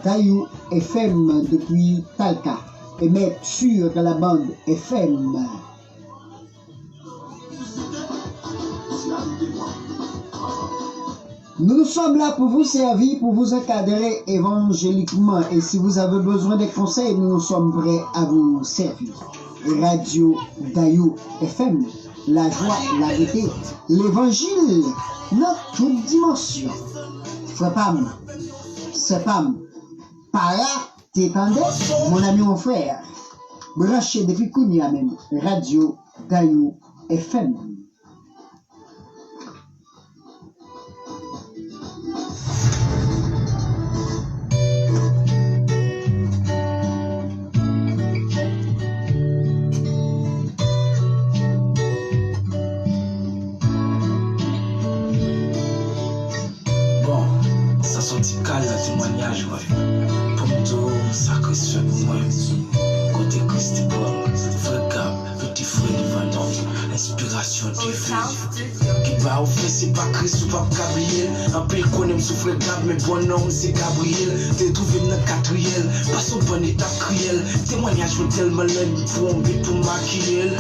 Dayou FM depuis Talca. Émet sur la bande FM. Nous sommes là pour vous servir, pour vous encadrer évangéliquement. Et si vous avez besoin de conseils, nous sommes prêts à vous servir. Radio Dayou FM, la joie, la vérité, l'évangile, notre toute dimension. Frère Pam, c'est Pam. Par là, t'étendais, mon ami, mon frère. Branché depuis Kounia même. Radio Dayou FM. Témoignage, ouais. Pour me dire, ça que c'est moi. Côté Christ, frère Gab, petit frère du Vendôme, inspiration divine. Qui va offrir, c'est pas Christ ou pas Gabriel. Un peu qu'on aime souffrir Gab, mais bon nom, c'est Gabriel. T'es trouvé dans le quatrième, pas son bon état cruel. Témoignage, je tellement l'aide pour un but pour maquiller.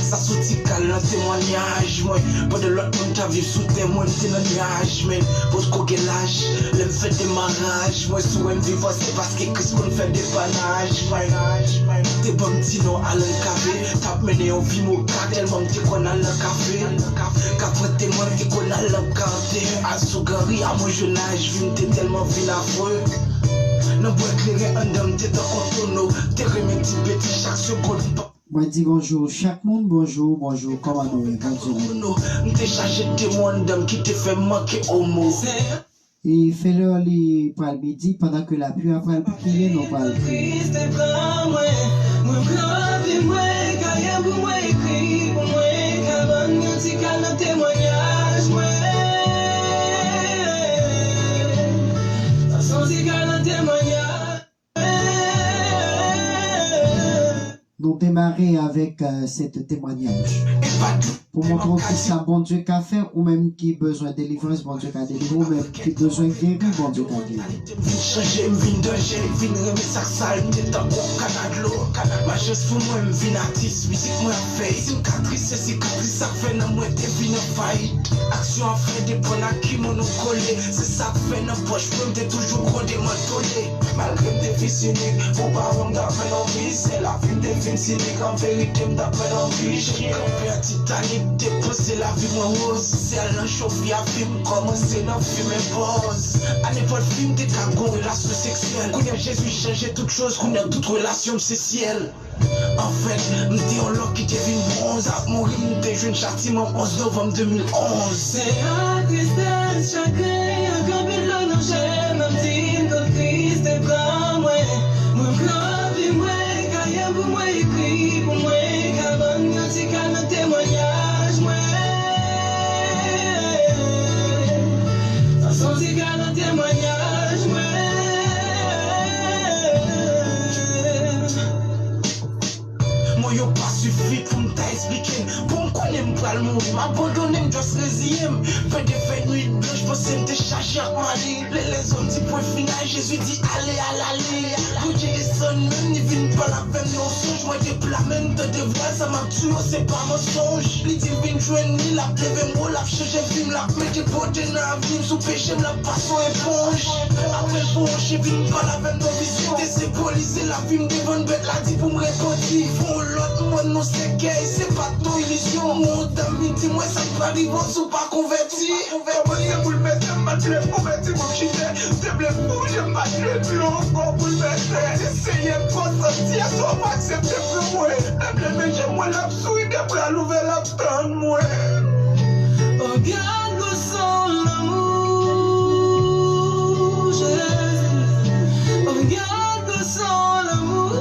Ça sortit calme dans témoignage, moi. Pas de l'autre monde t'as vivre sous témoin, t'es dans nuage, mais pour qu'on gagne l'âge, l'aime fait démarrage. Moi, sous un vivant, c'est parce que Christ qu'on fait des panaches, t'es bon petit nom à l'encafé, t'as mené au vie, mon cas, tellement t'es qu'on a le café. Qu'après témoin, t'es qu'on a le café. À Sougari, à mon jeune âge, t'es tellement vil affreux. Non, pour éclairer un homme, t'es dans contourneau, t'es remis petit chaque seconde. Moi dis bonjour, chaque monde bonjour, comment nous est, bonjour. Qui te fait manquer au mot. Et fais-le les pour le midi pendant que la pluie après le prier, non pas le prier. Nous démarrer avec cet témoignage. Pour montrer que ça, bon Dieu qu'a fait, ou même qui a besoin de délivrance, bon Dieu qu'a délivré, ou même qui a besoin de guérir, bon Dieu qu'a guéri. Action en fait des bonnes acquis monocolés. C'est ça que fait nos poches, je peux toujours gros des montolés. Malgré des vies cyniques, faut pas avoir d'appel en vie. C'est la vie des films cyniques, en vérité m'appelle en vie. J'ai campé à Titanic, déposé la vie moins rose. C'est à l'enchauffe à film, commencer dans film et pause. À n'importe film, des cagons, relations sexuelles. Qu'on a Jésus changé toutes choses, qu'on a toute relation, c'est ciel. En fait, m'dis on l'a qui devine bronze. À mourir, m'dis jeune châtiment 11 novembre 2011. C'est la tristesse, chacun, un campé l'eau, non, j'aime, un petit que Christ est bras, moi. Mon corps, puis moi, cahier pour moi, écrit pour moi, cabane, un petit calme, témoignage, moi. Un senti calme, témoignage, moi. Moi yo pas suffi pour m'expliquer. Bon qu'on aime pas le monde, m'abandonner, m'just résigner. Fait des fêtes nuit blanche, j'pensais m'te charger à Mali. Les hommes dit point final, Jésus dit allez à l'allée. Bouger les sons, même ni viennent pas la peine, non songe. Moi des plats même de devoir, ça m'a tué, c'est pas mensonge. Les divines joignent ni la plève, moi la changé film, la mette pour des navires, sous péché, la passion éponge. Après bon, j'ai vu pas la peine de vision. Désymboliser la vie, m'devant bête, la dit pour me répondre. L'autre monde non c'est gay, c'est pas ton illusion. Mon ami dis-moi ça peut arriver ou pas converti. Converti pour le mettre, m'a tué converti mon chité. C'est blé fou, j'aime pas tuer plus encore pour le mettre. Essayez de consentir, soit pas accepter plus moi. Le blé mais j'aime moi l'absouille, depuis la nouvelle abstante moi. Regarde le sang, l'amour, Jésus. Regarde le sang, l'amour.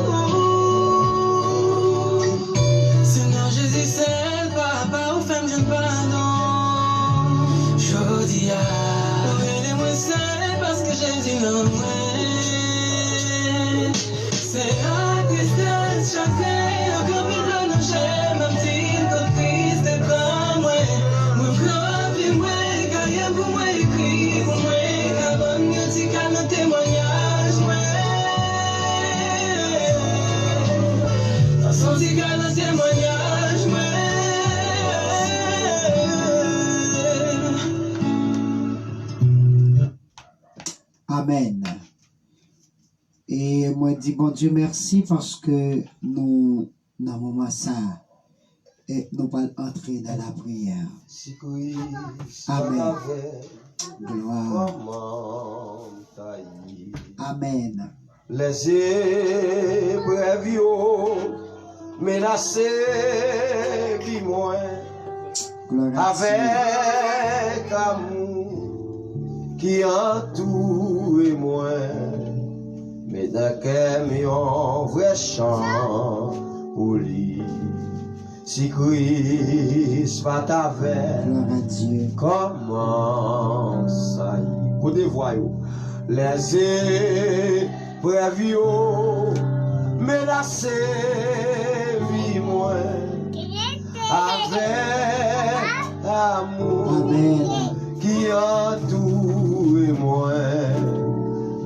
C'est la tristesse, chacun, comme le nom, j'aime un petit peu triste et pas moi. Mon corps, puis moi, carrière pour moi, écrit pour moi, cabane, un petit calme témoignage. Amen. Et moi, dis bon Dieu merci parce que nous, dans le moment ça, et nous allons entrer dans la prière. Amen. Gloire. Amen. Les épreuves menacées qui moins avec amour qui entoure moi, mais dans camion vrai chant pour lui. Si Christ va t'avoir, Gloire à Dieu. comment ça y est? Côté voyou, les épreuves menacées, vie moi, avec amour Amen. qui entoure moi,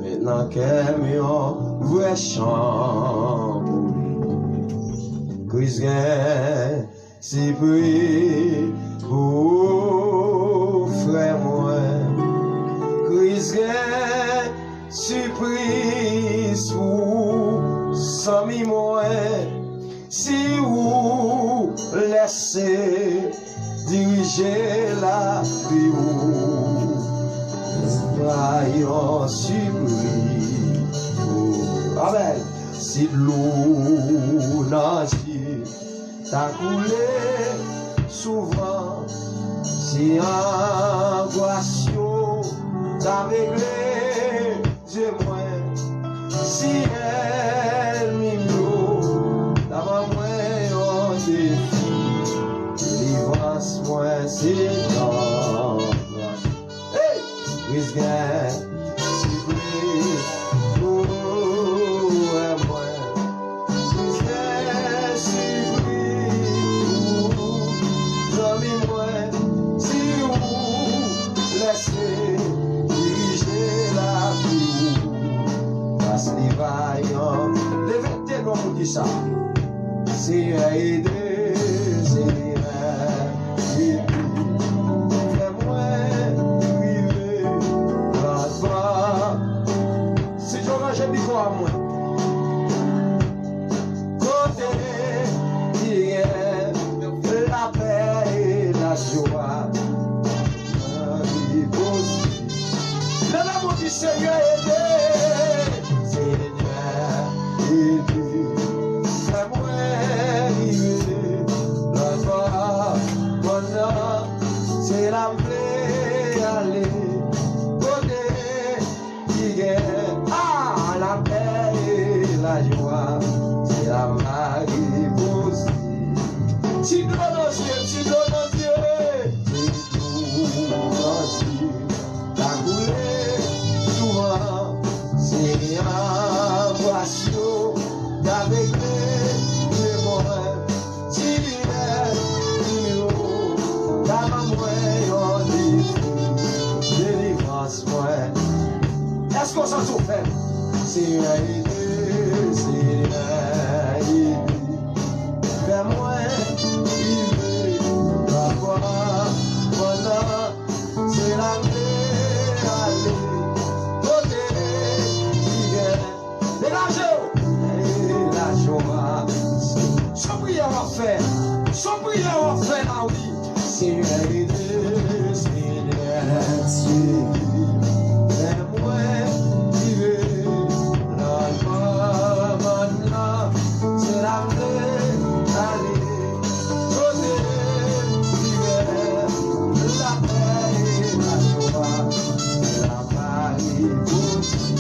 maintenant camion vrai chant pour lui. Christ gagne si pris pour frère moi. Christ gagne surprise pour sami moi. Si vous laissez diriger la vie, voyons surprise. Amen. Si l'eau nage t'as coulé souvent, si angoisse t'as réglé, j'ai moins, si elle m'igno, t'as pas moins en défi, délivrance moins c'est dans hey, risque si pris pour moi. Diriger la vie, passe les vaillants, les vétérans pour qui ça? C'est aider, c'est aider, fais-moi vivre, là-bas. Si je range le micro à moi, côté, il y a la paix et la joie. Seigneur, aidez, Seigneur, aidez, fais-moi vivre, là-bas, maintenant, c'est la paix, allez, côté, qui gagne, la paix et la joie, c'est la magie possible. Si nous nos yeux, si nous nos yeux, c'est tout nos yeux, la coulée. C'est un boisseau d'avec les mots, si l'hiver, dans ma moelle, on dit, délivrance, moi. Est-ce qu'on s'en souffre? C'est une idée, c'est une idée. Fais-moi vivre, la voix, voilà, c'est la paix, allez. Son prière va faire la vie. Seigneur, aidez, Seigneur, fais-moi vivre, là-bas, maintenant, c'est la paix, allez, côté, l'hiver, la paix et la joie, c'est la Marie possible.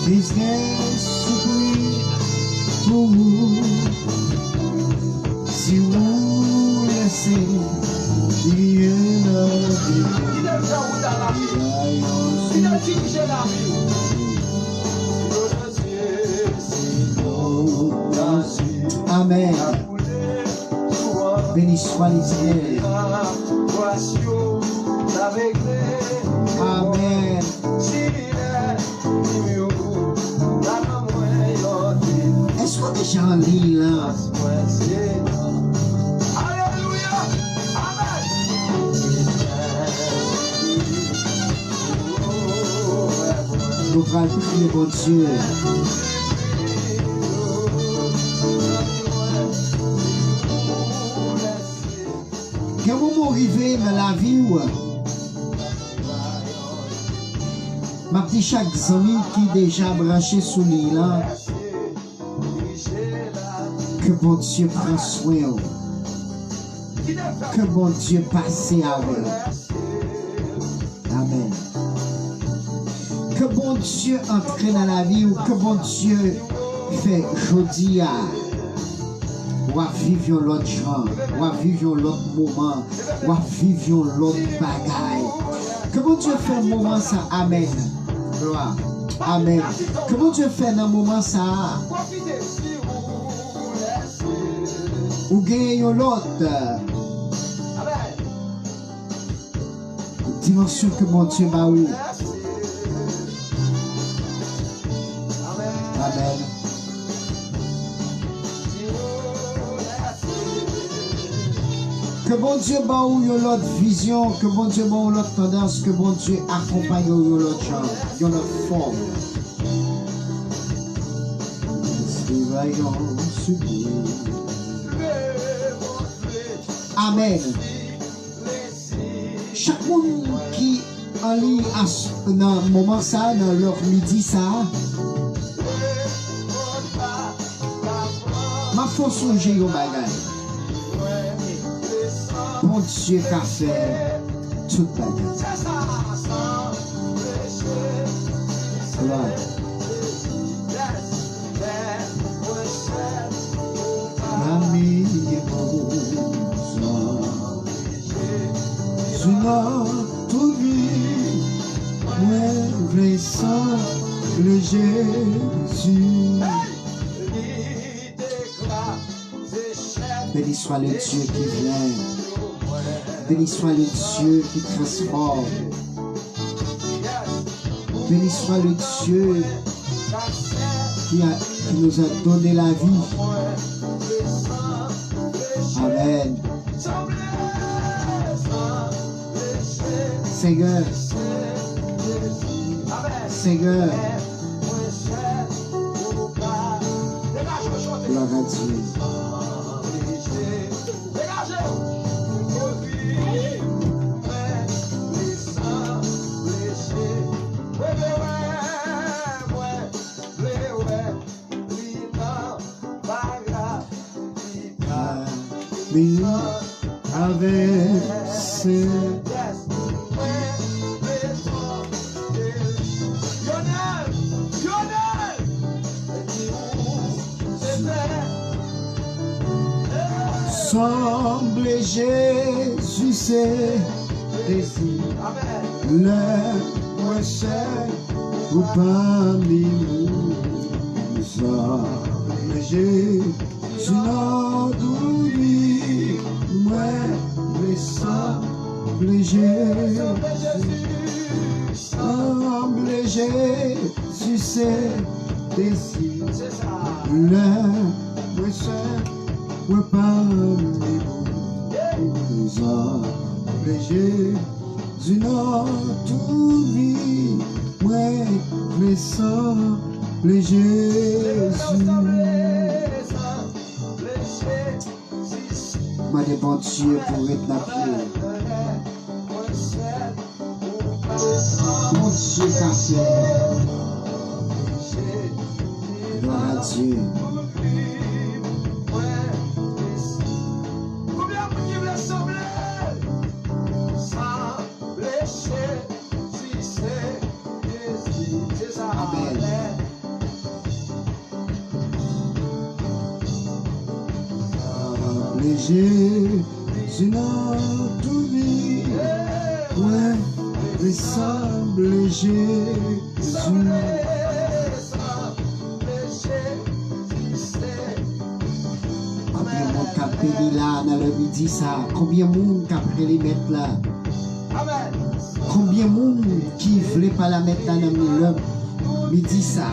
Christ est surpris pour vous. Si vous laissez Dieu notre Amen. Béni soit l'Éternel. Amen. Est-ce qu'on est déjà en ligne là? prenons prier, bon Dieu. Quel moment arrivé dans la vie où ma petite chaque ami qui déjà branché sous l'île là, que bon Dieu prend soin, que bon Dieu passe avec. Amen. Que bon Dieu entre dans la vie ou que bon Dieu fait jeudi à ou à vivre l'autre genre, ou à vivre l'autre moment, ou à vivre l'autre bagaille. Que bon Dieu fait un moment ça, amen. Gloire. Amen. Que bon Dieu fait un moment ça. Ou gagne l'autre. Dimension que mon Dieu m'a où. Amen. Que bon Dieu m'a où l'autre vision, que bon Dieu m'a où l'autre tendance, que bon Dieu accompagne l'autre genre, l'autre forme. Amen. Chaque monde qui en lit dans le moment ça, dans leur midi ça, ma force songer au bagage. Bon Dieu qu'a fait toute bagage. Gloire. Toute vie, le sang de Jésus. Béni soit le Dieu qui vient. Béni soit le Dieu qui transforme. Béni soit le Dieu qui nous a donné la vie. Amen. Seigneur, Seigneur, gloire à Dieu. Avec ses semble Jésus c'est ici le prochain ou parmi nous semble Jésus n'endoublie moi le semble Jésus semble Jésus c'est ici le prochain ou parmi nous semble Jésus n'endoublie moi le semble Jésus. Moi des bons Dieu pour être la pied. Mon Dieu qu'a fait. Gloire à Dieu. Amen. Jésus n'endoublie ouais, ressemble Jésus. Combien de monde qui a pris là dans le midi ça? Combien de monde qui a pris les mettre là? Combien de monde qui ne voulait pas la mettre dans le midi ça?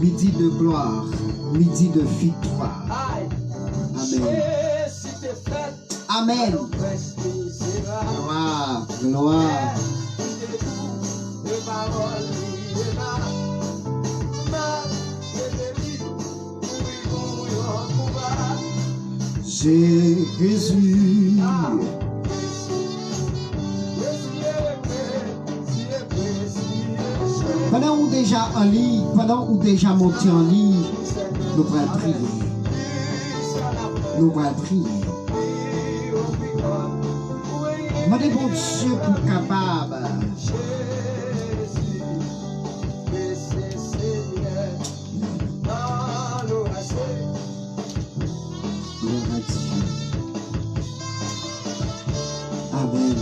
Midi de gloire, midi de victoire. Amen. Amen. Gloire, gloire. Jésus. Pendant ou déjà en lit, pendant ou déjà monté en lit, nous allons prier. Nous allons prier. Demandez bon Dieu pour capable. Amen.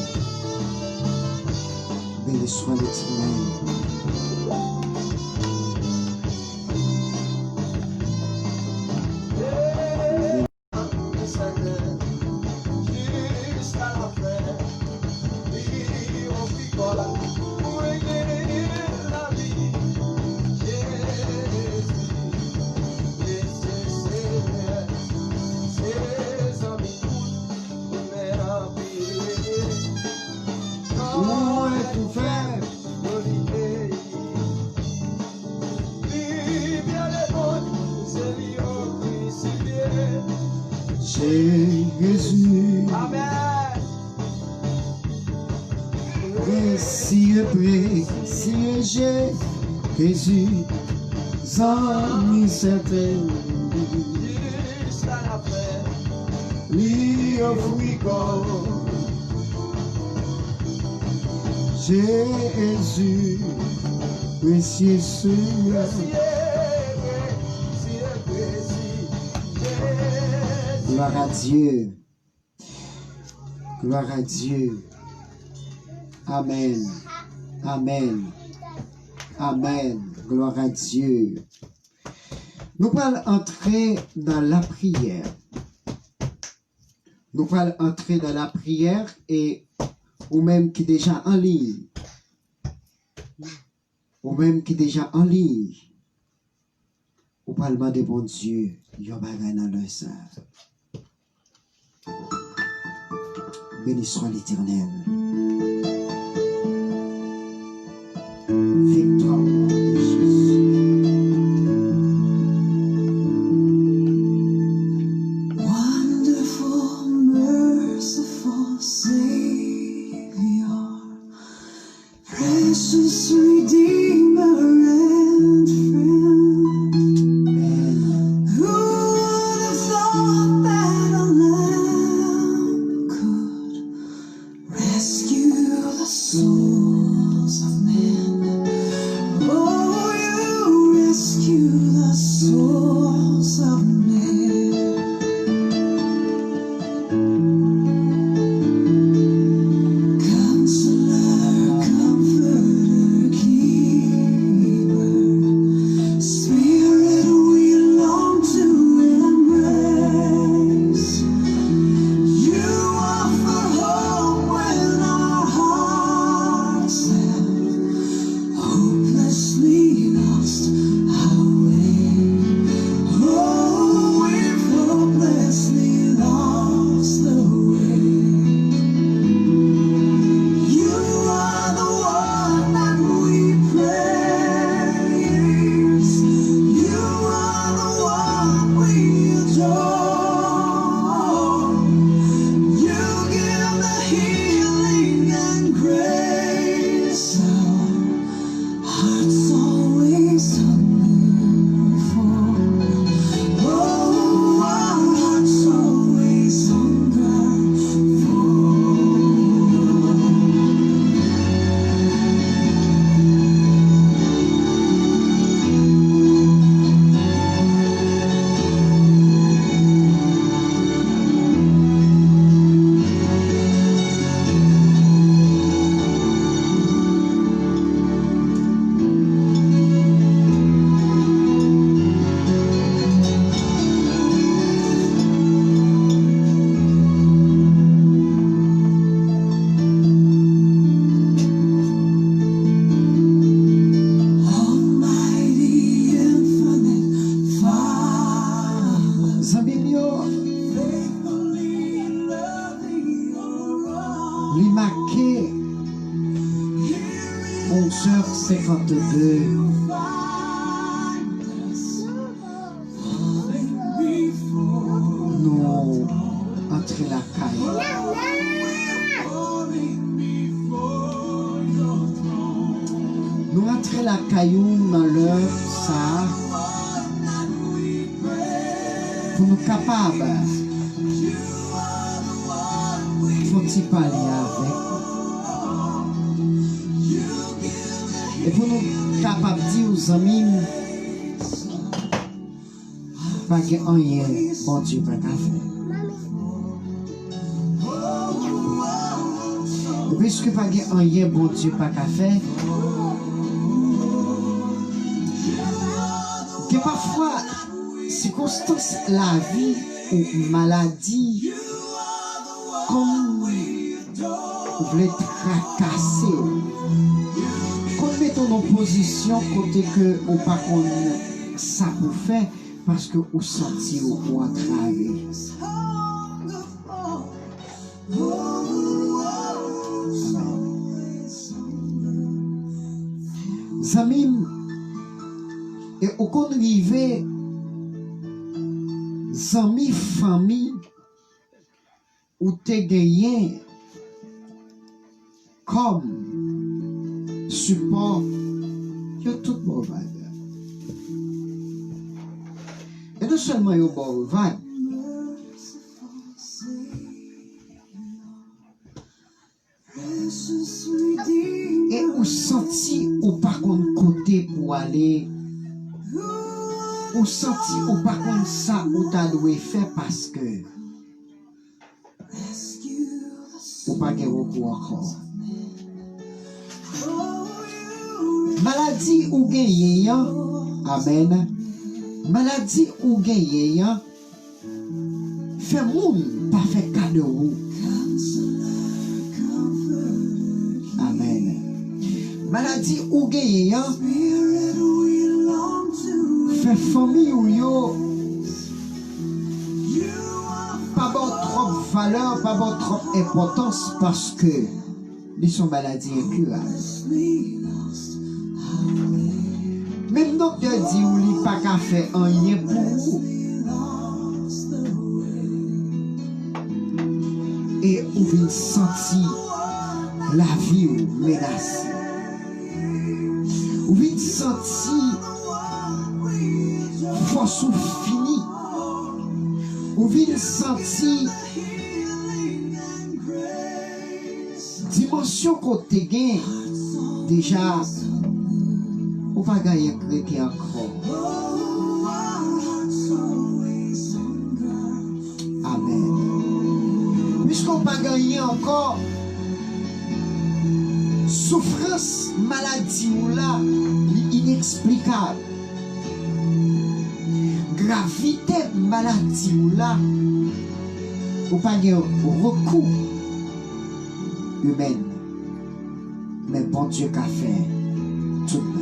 Béni soit l'Éternel. Jésus, précieux, précieux Jésus, amis certains, lui offrit corps. Jésus, précieux Gloire à Dieu. Gloire à Dieu. Amen. Amen. Amen. Gloire à Dieu. Nous allons entrer dans la prière. Nous allons entrer dans la prière et ou même qui est déjà en ligne. Ou même qui est déjà en ligne. Ou pas demander bon Dieu. Yo bagay dans le sang. Béni soit l'Éternel. Victoire de Jésus. Wonderful, merciful Savior, precious Redeemer and friend. Who would have thought that a lamb could rescue the souls of men? Oh, you rescue the souls of men. Counselor, comforter, keeper, Spirit we long to embrace. Sœur 52. Nous entrons la caille. Nous entrons la caillou dans l'heure ça pour nous capables faut-il parler avec et pour nous capables de dire aux amis pas que rien bon Dieu pas qu'à faire. Et puisque pas que rien bon Dieu pas qu'à faire, que parfois circonstances la vie ou maladie comme vous voulez tracasser qu'on met en opposition côté que ou pas qu'on ça pour faire parce que vous sentez ou entravé. Zamim et au qu'on arrive zami famille ou te gagné comme support que tout bon vague. Et non seulement yo bon vague, et ou senti ou pas qu'on côté pour aller, ou senti ou pas qu'on ça ou t'as doué faire parce que ou pas que recours encore. Maladie ou gagné, amen. Maladie ou gagné, fait moun pas fait cadeau. Amen. Maladie ou gagné, fait famille ou yo pas bon trop valeur, pas bon trop importance parce que ils sont maladies incurables. Même docteur dit ou li pas qu'à faire rien pour vous. Et ou vient sentir la vie ou menacée. Ou vient sentir force ou fini. Ou vient sentir dimension côté gain déjà ou pas gagner chrétien encore. Amen. Puisqu'on pas gagné encore souffrance maladie ou là inexplicable. Gravité maladie ou là ou pas gagner recours humain. Mais bon Dieu qu'a fait tout le monde.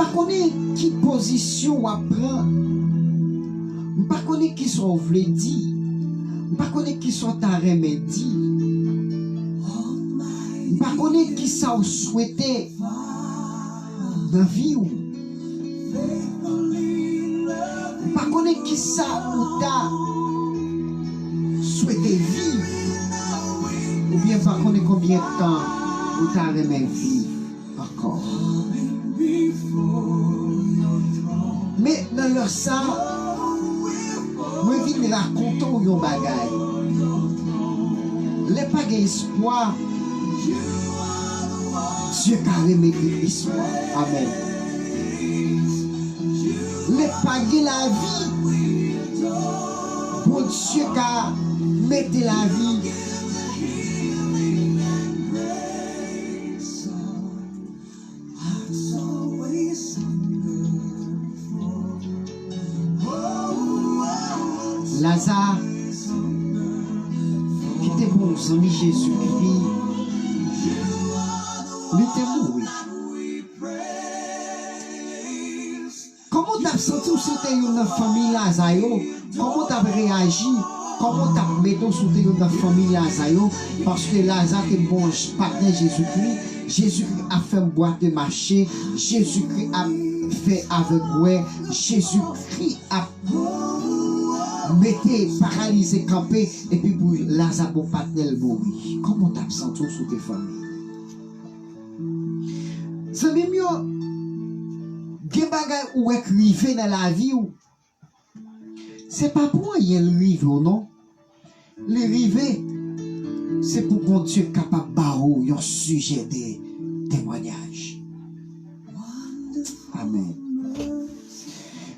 Je ne sais pas qui position ou apprend. Je ne sais pas qui sont voulez dire. Je ne sais pas qui sont ta remédie. Je ne sais pas qui ça souhaité dans la vie. Je ne sais pas qui ça ou ta souhaité vivre. Ou bien pas connaître combien de temps ou ta remet vivre encore. Mais dans leur ça, moi je viens raconter un bagay. Les pas d'espoir, Dieu a remis l'espoir. Amen. Les pas de la vie, pour Dieu a mis la vie. Lazare, qui était bon, ami Jésus-Christ, lui était mort. Comment tu as senti que c'était une famille Lazare? Comment tu as réagi comment t'as mettons sous tes dans la famille Lazare, parce que Lazare est bon partenaire Jésus-Christ. Jésus-Christ a fait boîte de marché, Jésus-Christ a fait aveugle, Jésus-Christ a mettez paralysé, campé, et puis pour Lazare bon partenaire mourir. Comment t'as senti sous tes familles? C'est même mieux. Des bagages ou est rivé dans la vie ou c'est pas pour rien le rive ou non. Le rivé c'est pour qu'on Dieu capable barreau un sujet de témoignage. Amen.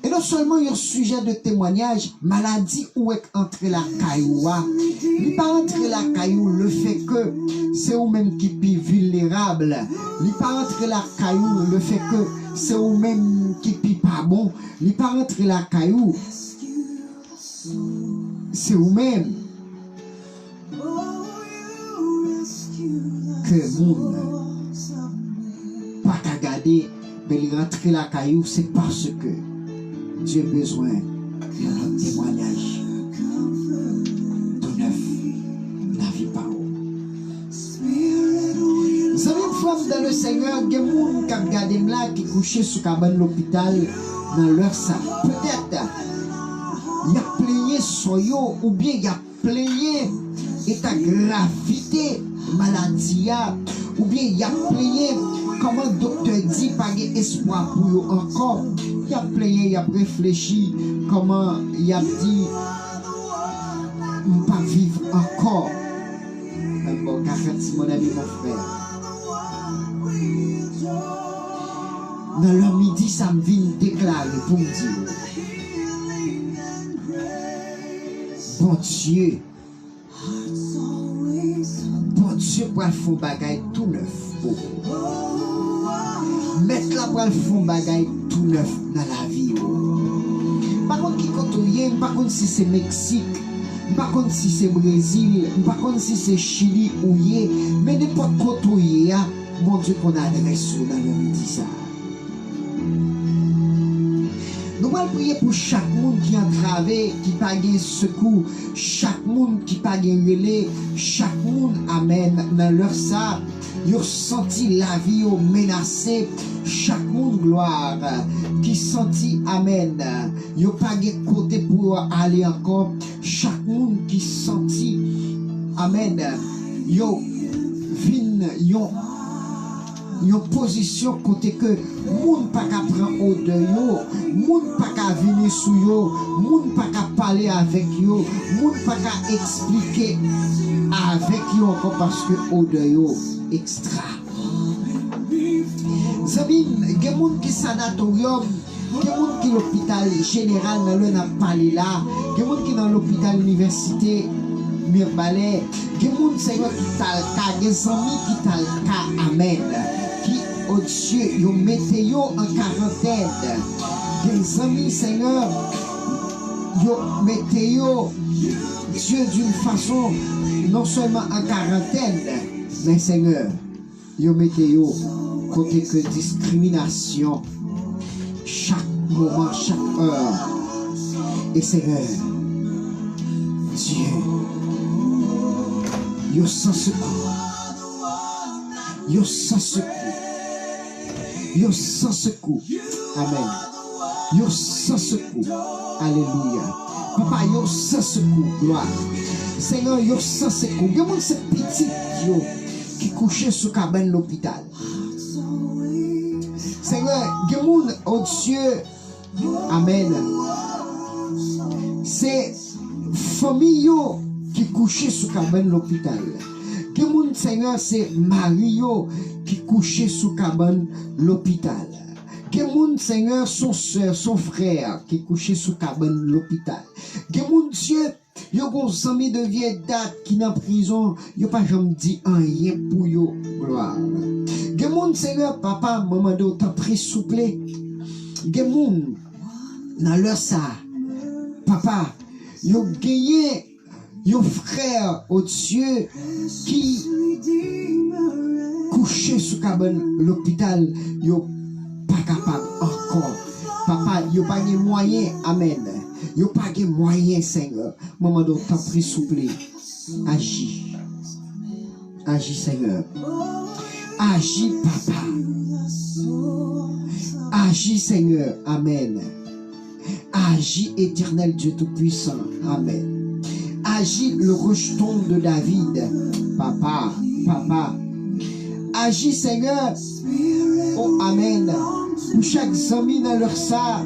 Et non seulement un sujet de témoignage, maladie ou est entre la cailloua. Il pas entre la caillou le fait que c'est vous-même qui est vulnérable. Il pas entre la caillou le fait que c'est vous-même qui est pas bon. Il pas entre la caillou. C'est vous-même que monde pas qu'à garder, mais il rentre la caillou, c'est parce que Dieu a besoin d'un témoignage tout neuf, la vie par où. Vous savez, une femme dans le Seigneur, il y a des gens qui regardent là, qui couchent sous cabane l'hôpital dans leur salle. Peut-être, il y a plaigné soyo, ou bien il y a plaigné état gravité maladie, ou bien il y a plaigné comment le docteur dit pas d'espoir pour eux encore. Il a plaigné, il a réfléchi comment il a dit pas vivre encore. Bon, car mon ami, mon frère. Dans le midi, ça me vient déclarer pour me dire bon Dieu pour le fond bagaille tout neuf. Mettre la pour le fond bagaille tout neuf dans la vie. Par contre, qui côtoie, par contre, si c'est Mexique, par contre, si c'est Brésil, par contre, si c'est Chili ou yé, mais n'importe côtoyer, mon Dieu, qu'on adresse dans le midi ça. Nous allons prier pour chaque monde qui a entravé, qui n'a pas secours, chaque monde qui n'a pas relais, chaque monde, amen, dans leur ça, ils ont senti la vie menacée, chaque monde, gloire, qui senti, amen, ils n'ont pas de côté pour aller encore, chaque monde qui senti, amen, ils ont une position côté que monde pas qu'à prendre au de yo, monde pas qu'à venir sous yo, monde pas qu'à parler avec yo, monde pas qu'à expliquer avec yo encore parce que au de yo extra. Sabine, il y a des gens qui sanatorium, il y a des gens qui l'hôpital général dans le n'a parlé là, il y a des gens qui dans l'hôpital université Mirbalais, il y a des gens Seigneur qui t'a le cas, des amis qui t'a le cas, amen. Qui, oh Dieu, ils mettent en quarantaine. Des amis, Seigneur, ils mettent Dieu d'une façon, non seulement en quarantaine, mais Seigneur, ils mettent côté que discrimination, chaque moment, chaque heure. Et Seigneur, Dieu, ils sans secours. Yo sans secours. Yo sans secours. Amen. Yo sans secours. Alléluia. Papa, yo sans secours. Gloire. Seigneur, yo sans secours. Il y a ces petits yo qui couchaient sous cabane l'hôpital. Seigneur, il y a oh Dieu. Amen. C'est famille yo qui couchaient sous cabane l'hôpital. Que mon Seigneur, c'est Mario qui couchait sous cabane l'hôpital. Que mon Seigneur, son soeur, son frère qui couchait sous cabane l'hôpital. Que mon Dieu, yo gon ami de vieille date qui dans prison, yo pas jamais dit rien pour yo gloire. Que mon Seigneur, papa, maman de t'en prie souple. Que mon dans leur ça, papa, yo gagné yon frère au Dieu qui couché sous cabane l'hôpital, yon pas capable encore. Papa, yon pas de moyen, amen. Yo pas de moyen, Seigneur. Maman, donc, t'en prie, souple. Agis. Agis, Seigneur. Agis, Papa. Agis, Seigneur. Amen. Agis, éternel Dieu Tout-Puissant. Amen. Agis, le rejeton de David. Papa, Papa. Agis, Seigneur. Oh, Amen. Pour chaque ami dans leur ça.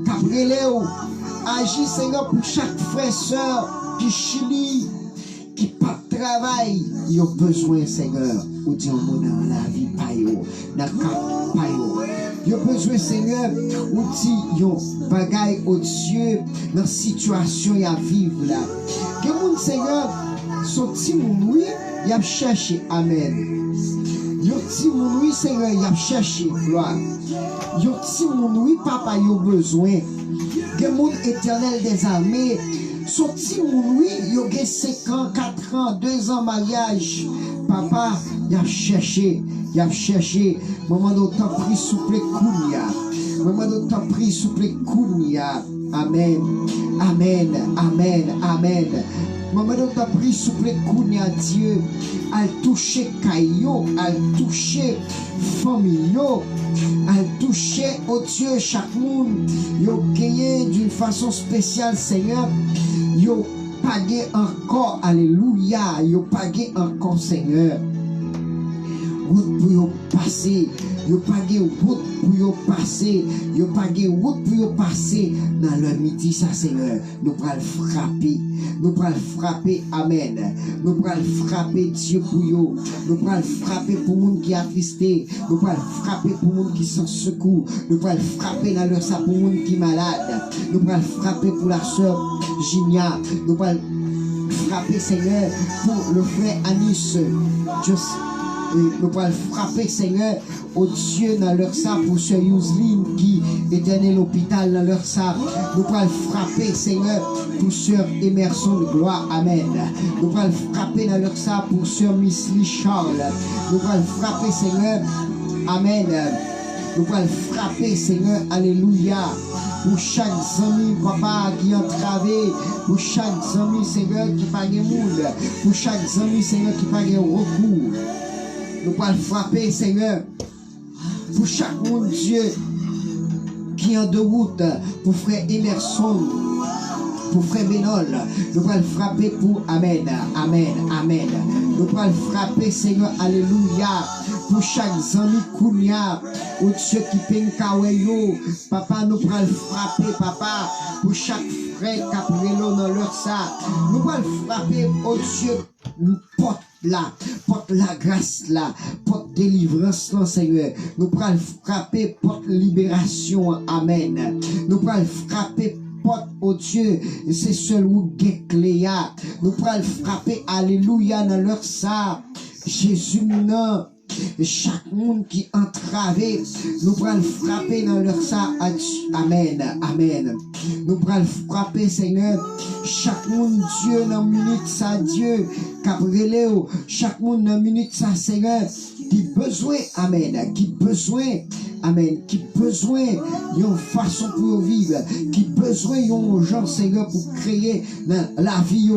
Cabreleo. Agis, Seigneur, pour chaque frère, soeur qui chili, qui pas de travail. Ils ont besoin, Seigneur. Ou dit on dans la vie, payo. Dans le cap, payo. Ils ont besoin, Seigneur. Ou dit yon bagaille au Dieu. Dans la situation y a vivre là. Que mon Seigneur, son petit moun, oui, il a cherché. Amen. Yo ti moun oui, Seigneur, y a cherché gloire. Yo ti moun oui, papa, yo besoin. Que monde éternel des armées. Son ti moun oui, yo gen 5 ans, 4 ans, 2 ans mariage. Papa, y a cherché. Y a cherché. Maman d'autant pris souple kounia. Maman d'autant pris souple kounia. Amen. Amen. Amen. Amen. Maman d'autant pris souple kounia Dieu. Al toucher Kayo, al toucher famille, al toucher au Dieu chaque monde, yo gagné d'une façon spéciale, Seigneur, yo pagé encore, alléluia, yo pagé encore, Seigneur. Route pour yo passer, yo pagé route pour yo passer, yo pagé route pour yo passer dans le midi, ça, Seigneur, nous pourrons frapper. Nous pourrons frapper, Amen. Nous pourrons frapper Dieu pour vous. Nous pourrons frapper pour les gens qui sont attristés. Nous pourrons frapper pour les gens qui sont secours. Nous pourrons frapper dans leur sang pour les gens qui sont malades. Nous pourrons frapper pour la sœur Ginia. Nous pourrons frapper, Seigneur, pour le frère Anis. Nous pourrons frapper, Seigneur, au Dieu dans leur sang pour sœur Yousline qui est à l'hôpital dans leur sang. Nous pourrons frapper, Seigneur, pour sœur Emerson de gloire. Amen. Nous pourrons frapper dans leur sang pour sœur Miss Lee Charles. Nous pourrons frapper, Seigneur. Amen. Nous pourrons frapper, Seigneur. Alléluia. Pour chaque ami, papa, qui est entravé. Pour chaque ami, Seigneur, qui pas de monde. Pour chaque ami, Seigneur, qui pas de recours. Nous pourrons frapper, Seigneur, pour chaque monde, Dieu, qui est en de route, pour frère Emerson, pour frère Benol. Nous pourrons frapper pour Amen, Amen, Amen. Nous pourrons frapper, Seigneur, Alléluia, pour chaque ami Kounia, ou Dieu qui peine Kaweyo. Papa, nous pourrons frapper, Papa, pour chaque frère Caprelo dans leur sac. Nous pourrons frapper, au Dieu, porte la grâce là, porte délivrance là, Seigneur. Nous pourrons frapper, porte libération, Amen. Nous pourrons frapper, porte, oh Dieu, c'est seul où Gekléa. Nous pourrons frapper, Alléluia, dans leur ça. Jésus, non. Chaque monde qui entravé, nous pourrons frapper dans leur sang. Amen, Amen. Nous pourrons frapper, Seigneur. Chaque monde, Dieu, dans minute ça, Dieu, Cabreleo, chaque monde dans minute ça, Seigneur, qui besoin, Amen, qui besoin, Amen, qui besoin d'une façon pour vivre, qui besoin d'une gens, Seigneur, pour créer dans la vie.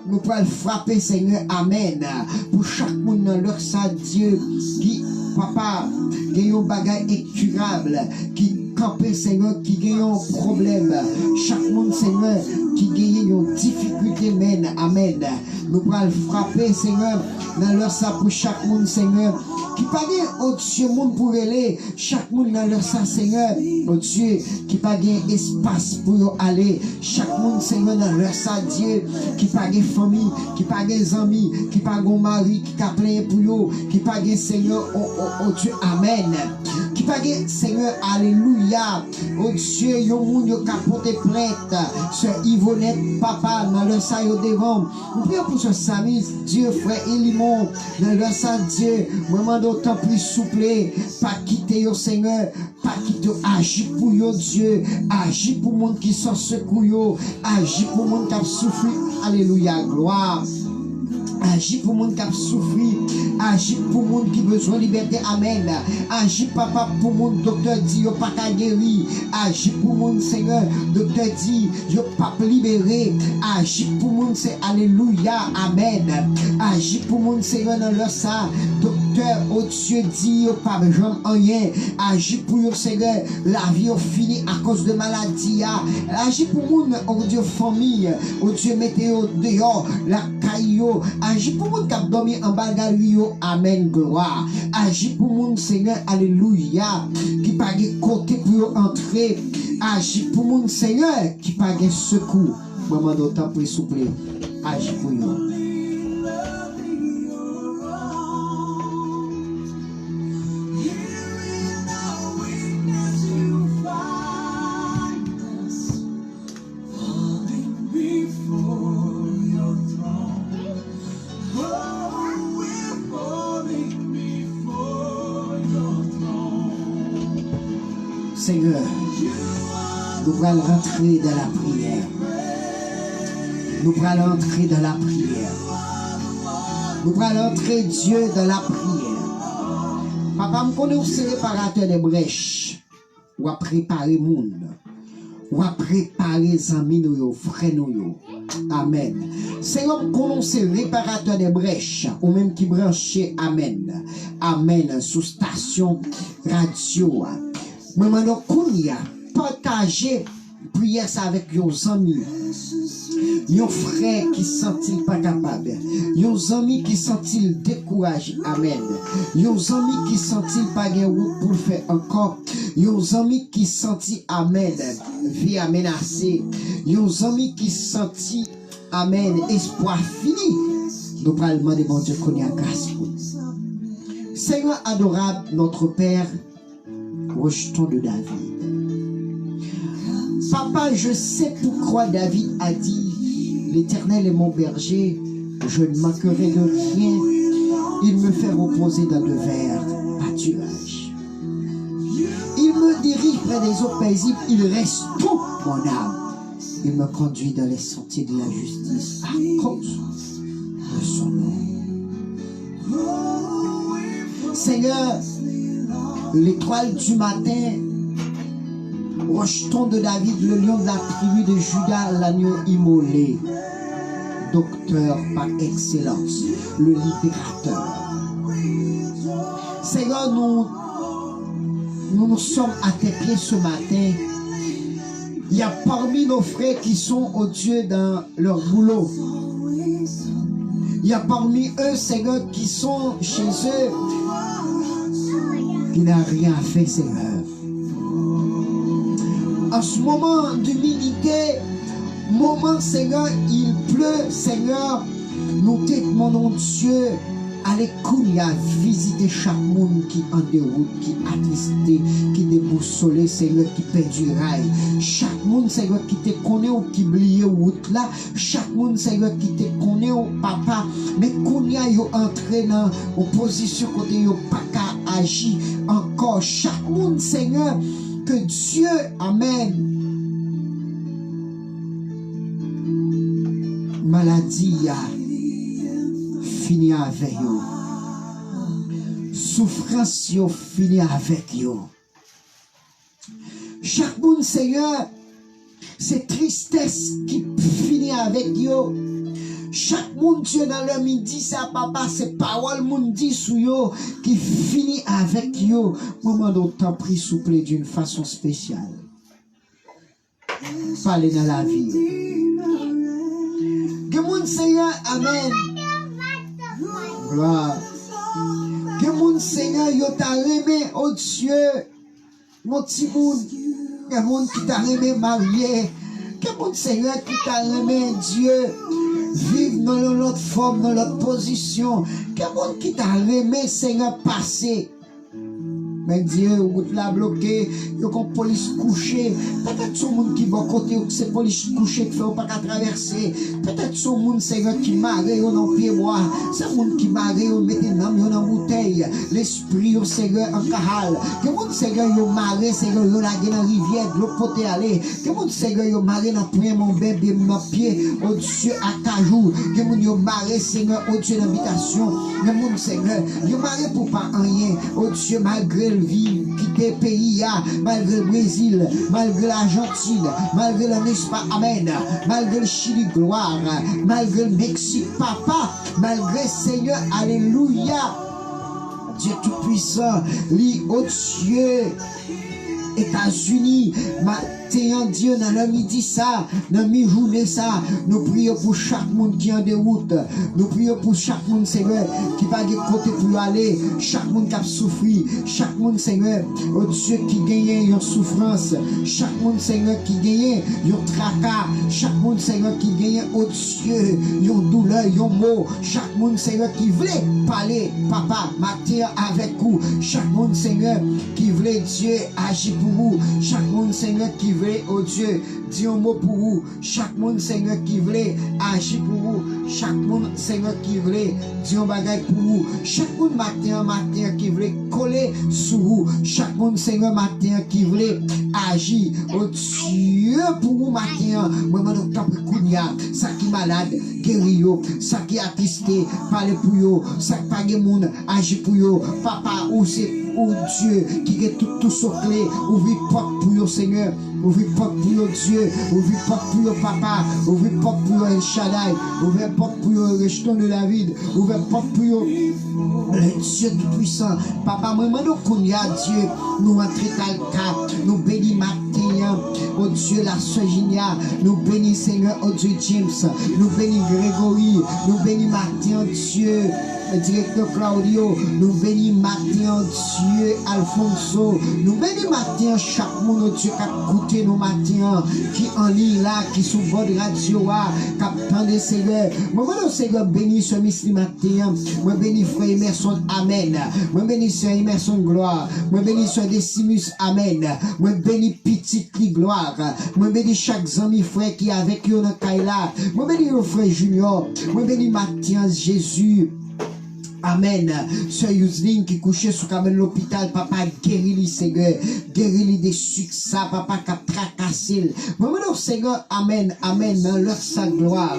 Nous pouvons frapper, Seigneur, Amen. Pour chaque monde dans leur sang, Dieu, qui, Papa, qui a un bagage incurable, qui campe, Seigneur, qui a un problème. Chaque monde, Seigneur, qui a une difficulté, Amen. Nous pouvons frapper, Seigneur, dans leur sang pour chaque monde, Seigneur, qui pas au Dieu monde pour aller. Chaque monde dans leur sang, Seigneur, au Dieu, qui pas espace pour aller. Chaque monde, Seigneur, dans leur sang, Dieu, qui pas famille, qui pas amis, qui pas mari, qui a plein pour eux, qui pas Seigneur, oh Dieu, Amen. Qui pas Seigneur, Alléluia, oh Dieu, yon moun yo capote plainte, Sœur Yvonnette, Papa, dans le sang yo devant. Nous prions pour ce Samis, Dieu, frère Elimon, dans le sang, Dieu, vraiment d'autant plus souple, pas quitter yo Seigneur, pas quitter, agis pour yo Dieu, agis pour monde qui sont secours yo, agis pour monde qui a souffert, Alléluia, gloire. Agis pour monde qui a souffert. Agis pour monde qui a besoin de liberté. Amen. Agis, papa, pour monde docteur dit, yo pas qu'à guérir. Agis pour monde, Seigneur, docteur dit, yo pas libéré. Agis pour monde, c'est alléluia. Amen. Agis pour monde, Seigneur, dans leur ça. Docteur, oh Dieu dit, yo pas besoin de rien. Agis pour yo, Seigneur, la vie est finie à cause de maladie. Agis pour monde, oh Dieu, famille. Oh Dieu, mettez au dehors, la caillou. Agis pour monde qui a dormi en bas de lui. Amen, gloire. Agis pour monde, Seigneur, alléluia. Qui pas de côté pour entrer. Agis pour monde, Seigneur, qui pas de secours. Maman d'autant pour souffler. Agis pour eux. Seigneur, nous allons rentrer dans la prière. Nous allons entrer dans la prière. Nous allons entrer, Dieu, dans la prière. Papa, me connaît aussi réparateur des brèches. Ou à préparer le monde. Ou à préparer les amis, nos frères. Amen. Seigneur, me connaît réparateur des brèches. Ou même qui branchait. Amen. Amen. Sous station radio. Maman, Kounia, partagez prière ça avec vos amis, vos frères qui sentent pas capables, vos amis qui sentent découragés, amen. Vos amis qui sentent pas de route pour faire encore, vos amis qui sentent, amen, vie menacée, vos amis qui sentent, amen, espoir fini. Nous parlons de mon Dieu qu'on y a grâce pour nous. Seigneur adorable, notre Père, rejetons de David. Papa, je sais pourquoi David a dit, l'Éternel est mon berger, je ne manquerai de rien, il me fait reposer dans de verts pâturages. Il me dirige près des eaux paisibles, il restaure mon âme. Il me conduit dans les sentiers de la justice à cause de son nom. Seigneur, l'étoile du matin, rejeton de David, le lion de la tribu de Juda, l'agneau immolé, docteur par excellence, le libérateur. Seigneur, nous sommes à tes pieds ce matin. Il y a parmi nos frères qui sont, oh Dieu, dans leur boulot. Il y a parmi eux, Seigneur, qui sont chez eux, qui n'a rien fait, Seigneur. En ce moment d'humilité, moment, Seigneur, il pleut, Seigneur, nous te demandons, Dieu, allez, Kounia, visiter chaque monde qui en déroute, qui attristé, qui déboussolé, Seigneur, qui perd du rail. Chaque monde, Seigneur, qui te connaît ou qui oublie route là. Chaque monde, Seigneur, qui te connaît ou papa. Mais Kounia, yo entré dans opposition côté yo pas qu'à agir encore. Chaque monde, Seigneur, que Dieu, amen. Maladie a fini avec vous. Souffrance yo fini avec vous. Chaque monde, Seigneur, c'est tristesse qui finit avec vous. Chaque monde, Dieu, dans le midi, ça, papa, c'est parole, monde dit sous yo, qui finit avec vous. Moment d'autant pris souple d'une façon spéciale. Parlez dans la vie. Que mon Seigneur, amen. Gloire. Que mon Seigneur, yo t'a aimé, oh Dieu, mon petit monde, que mon qui t'a aimé marié, que mon Seigneur qui t'a aimé Dieu, vive dans l'autre forme, dans l'autre position, que mon qui t'a aimé Seigneur passé. Mais Dieu, route la bloquée, yo kon police couché. Peut-être son monde qui bon côté ou c'est police couché qui fait pas qu'à traverser. Peut-être son monde Seigneur qui marre yo dans pied bois. C'est monde qui marre yo mette nam yo dans bouteille. L'esprit au Seigneur en kahal. Que monde Seigneur yo marre Seigneur yo la dans rivière de l'autre côté aller. Que monde Seigneur yo marre dans point mon bébé dans pied au Dieu à cajou. Que monde yo marre Seigneur au Dieu d'habitation. Que monde Seigneur yo marre pour pas rien. Au Dieu malgré le vie quitter pays malgré le Brésil, malgré l'Argentine, malgré le Nespa, amen, malgré le Chili, gloire, malgré le Mexique, papa, malgré Seigneur, alléluia, Dieu tout-puissant, lit au Dieu, États-Unis, matin Dieu, dans le midi ça, dans mi journée ça, nous prions pour chaque monde qui est en déroute, nous prions pour chaque monde, Seigneur, qui va de côté pour aller, chaque monde qui a souffert, chaque monde, Seigneur, oh Dieu, qui gagne une souffrance, chaque monde, Seigneur, qui gagne un tracas, chaque monde, Seigneur, qui gagne, oh Dieu, une douleur, un mot, chaque monde, Seigneur, qui voulait parler, papa, matin avec vous, chaque monde, Seigneur, qui voulait Dieu agir pour vous, chaque monde, Seigneur, qui voulait, oh Dieu, dire un mot pour vous, chaque monde, Seigneur, qui voulait agir pour vous, chaque monde, Seigneur, qui voulait dire un bagage pour vous, chaque monde, matin, qui voulait coller sur vous, chaque monde, Seigneur, matin, qui voulait agir, oh Dieu, pour vous, matin, moi, je suis ça qui est malade, guéri, ça qui est attristé, parler pour vous, ça qui pas de monde, agir pour vous, papa, ou c'est oh Dieu, qui est tout soclé, ouvre porte pour vous, Seigneur, ouvre porte pour vous, Dieu, ouvre porte pour vous, papa, ouvre porte pour vous, El Shaddai, ouvre porte pour vous, le jeton de David, ouvre porte pour vous, le Dieu tout-puissant, papa, moi, nous y a Dieu, nous entrons dans le cas, nous bénis matin, oh Dieu, la soeur Ginia, nous bénis Seigneur, oh Dieu, James, nous bénis Grégory, nous bénis matin, Dieu, directeur Claudio, nous bénis matin, Dieu, Alfonso, nous bénis matin, chaque monde, Dieu, qui a écouté nos matins, qui en ligne là, qui sous bord de radio, qui attend des Seigneur. Moi, Seigneur, bénis ce misli matin, moi, bénis frère Emerson, amen. Moi, bénis sœur Emerson, gloire. Moi, bénis sœur Decimus, amen. Moi, bénis petite gloire. Moi, bénis chaque ami frère qui est avec eux dans Kaila. Moi, bénis le frère Junior. Moi, bénis matin, Jésus. Amen. Sœur Yuzlin qui couchait sous l'hôpital, papa guéris-lui, Seigneur. Guéris-lui des succès, papa qui a tracassé. Maman, Seigneur, amen, amen. Dans leur sa gloire.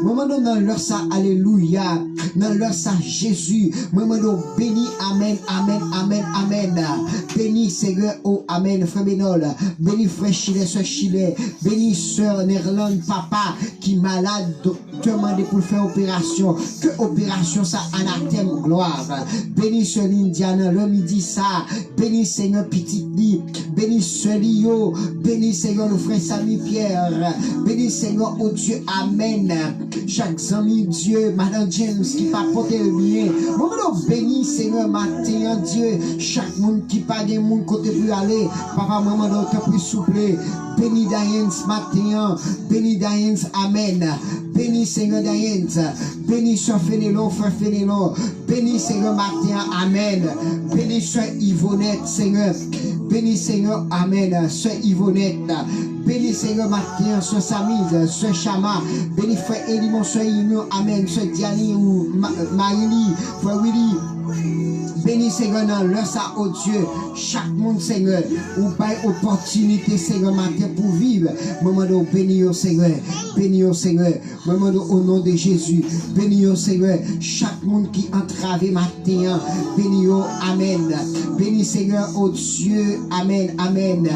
Maman, dans leur sa alléluia. Dans leur sa Jésus. Maman, béni, amen, amen, amen, amen. Béni, Seigneur, oh, amen, frère Bénol. Béni, frère Chile, sœur Chile. Béni, sœur Nerlande, papa qui malade, docteur demandé pour faire opération. Que opération ça, anathème. Gloire, bénis ce l'Indiana, le midi ça, bénis Seigneur petit lit, bénis ce Lio, bénis Seigneur le frère Samy Pierre, bénis Seigneur au Dieu, amen. Chaque ami Dieu, Madame James qui va porter le bien, moment bénis Seigneur matin Dieu, chaque monde qui pas de monde côté plus aller, papa maman d'autre plus souple, bénis Diane ce matin, bénis Diane, amen. Bénis Seigneur Diane, bénis Sœur Fénélon, frère Fénélon. Bénis Seigneur matin, amen. Bénis Sœur Yvonnette, Seigneur. Bénis Seigneur, amen. Sœur Yvonnette. Bénis Seigneur matin, Sœur Samise, Sœur Chama. Bénis Frère Elimon, Sœur Ino, amen. Sœur Diani ou Marili, Frère Willy. Bénis Seigneur dans leur ça, oh Dieu, chaque monde Seigneur, ou pas opportunité Seigneur matin pour vivre. Maman de bénis au Seigneur, bénis au Seigneur, maman de au nom de Jésus, bénis au Seigneur, chaque monde qui entrave matin, bénis au amen. Bénis Seigneur, oh Dieu, amen, amen.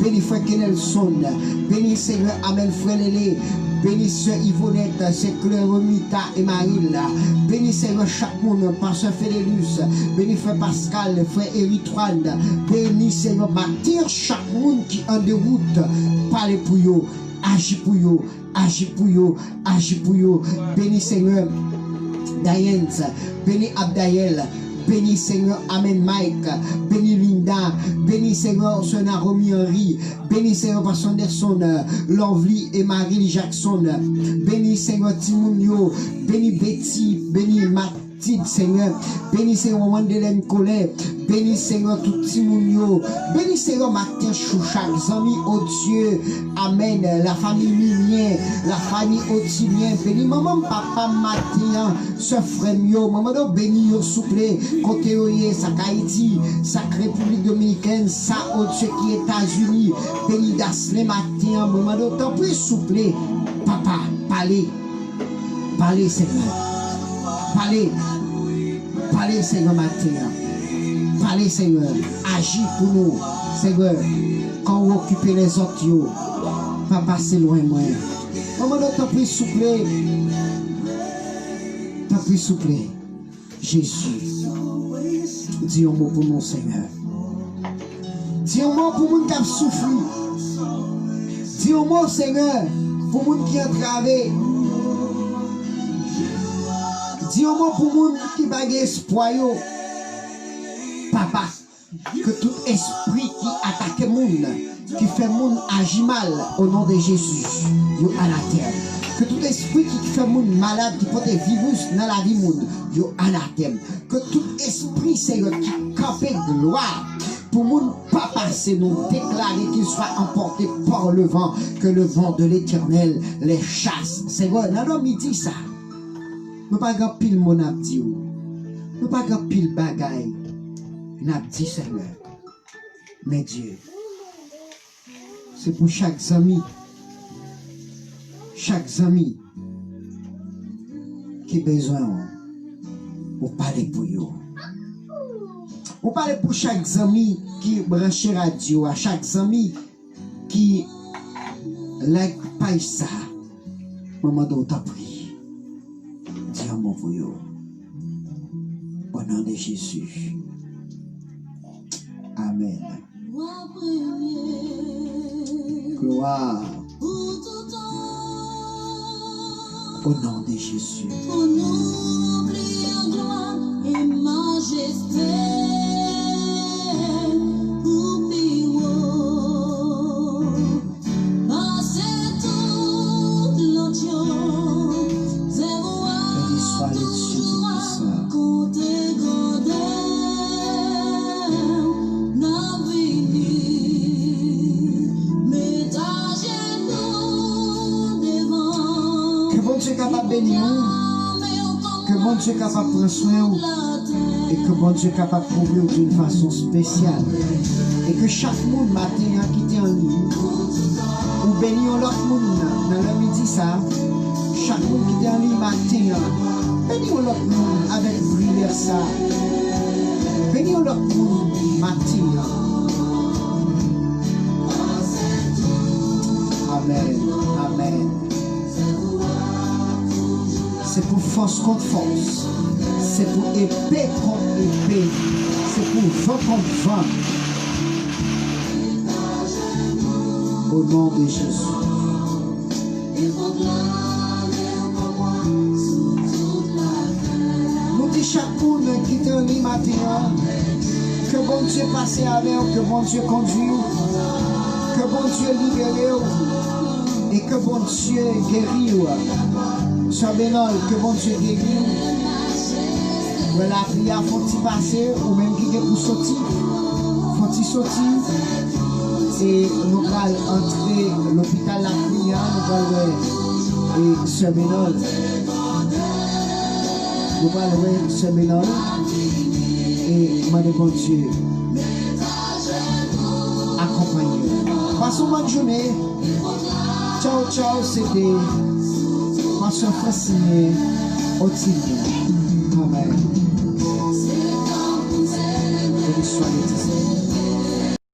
Bénis Frère Kenelson, bénis Seigneur, amen, Frère Lélé. Bénis Sœur Yvonnette, c'est Cléromita et Marille. Bénis Seigneur chaque monde, Pasteur Félélus. Bénis Frère Pascal, Frère Eritroine. Bénis Seigneur, bâtir chaque monde qui en déroute. Parlez pour eux, agis pour eux, agis pour eux, agis pour eux. Bénis Seigneur, Diane, bénis Abdaël. Bénis Seigneur, amen Mike, bénis Linda, bénis Seigneur, son Naromi Henry, bénis Seigneur, Pastor Anderson, Lovely et Marie Jackson, bénis Seigneur, Timonio, bénis Betty, bénis Tid, Seigneur. Bénis, Seigneur, moment de l'aine colère. Bénis, Seigneur, tout petit moun. Bénis, Seigneur, matin, chou, chaque ami, oh Dieu. Amen. La famille Mimien, la famille Otimien. Bénis, maman, papa, matin, ce frère, maman, bénis, souple. Côté, ça Haïti, ça République Dominicaine, ça, oh Dieu, qui est États-Unis. Bénis, d'Asle, matin, maman, t'en prie, souple. Papa, parlez. Parlez, Seigneur. Parlez, Seigneur, matin. Parlez, Seigneur. Agis pour nous, Seigneur. Quand vous occupez les autres, papa, c'est loin, moi. Maman, t'en prie, souple. T'en prie, souple. Jésus. Dis un mot pour nous, Seigneur. Dis un mot pour nous qui ont souffert. Dis un mot, Seigneur, pour nous qui ont traversé. Dis un mot pour nous qui n'ont pas d'espoir. Papa, que tout esprit qui attaque le monde, qui fait le monde agir mal, au nom de Jésus, yo à la terre. Que tout esprit qui fait le monde malade, qui porte des virus dans la vie monde, yo à la terre. Que tout esprit, Seigneur, qui campait gloire, pour mon papa, c'est nous déclarer qu'il soit emporté par le vent, que le vent de l'Éternel les chasse. Seigneur, non, il dit ça. Nous pas grand pile mon abdi, nous pas grand pile bagaille, n'abdi Seigneur. Mais Dieu, c'est pour chaque ami qui a besoin pour parler pour eux. On parle pour chaque ami qui branche radio, à chaque ami qui like pas ça. Maman d'où t'as pris. Dis un mot pour eux. Au nom de Jésus. Amen. Gloire. Au nom de Jésus. Pour nous oublier gloire et majesté. Que bon Dieu est capable de prendre soin et que bon Dieu est capable de couvrir d'une façon spéciale. Et que chaque monde matin qui est en ligne, ou béni l'autre monde dans le midi ça, chaque monde qui est en ligne matin, béni l'autre monde avec prière ça. Béni l'autre monde matin. Amen. Amen. C'est pour force contre force. C'est pour épée contre épée. C'est pour vent contre vent. Au nom de Jésus. Nous disons chaque monde qui est en ligne matin, que bon Dieu passe avec vous, que bon Dieu conduit, que bon Dieu libère et que bon Dieu guérit. Sois bénol, que bon Dieu guérit. La prière faut-il passer, ou même qui est pour sortir, faut-il sortir. Et nous allons entrer l'hôpital la prière, nous allons et Soeur Bénol. Nous allons Soeur Bénol. Et demander bon Dieu, accompagnez. Passons une bonne journée. Ciao, ciao, c'était Pasteur Francine Otimien. Amen.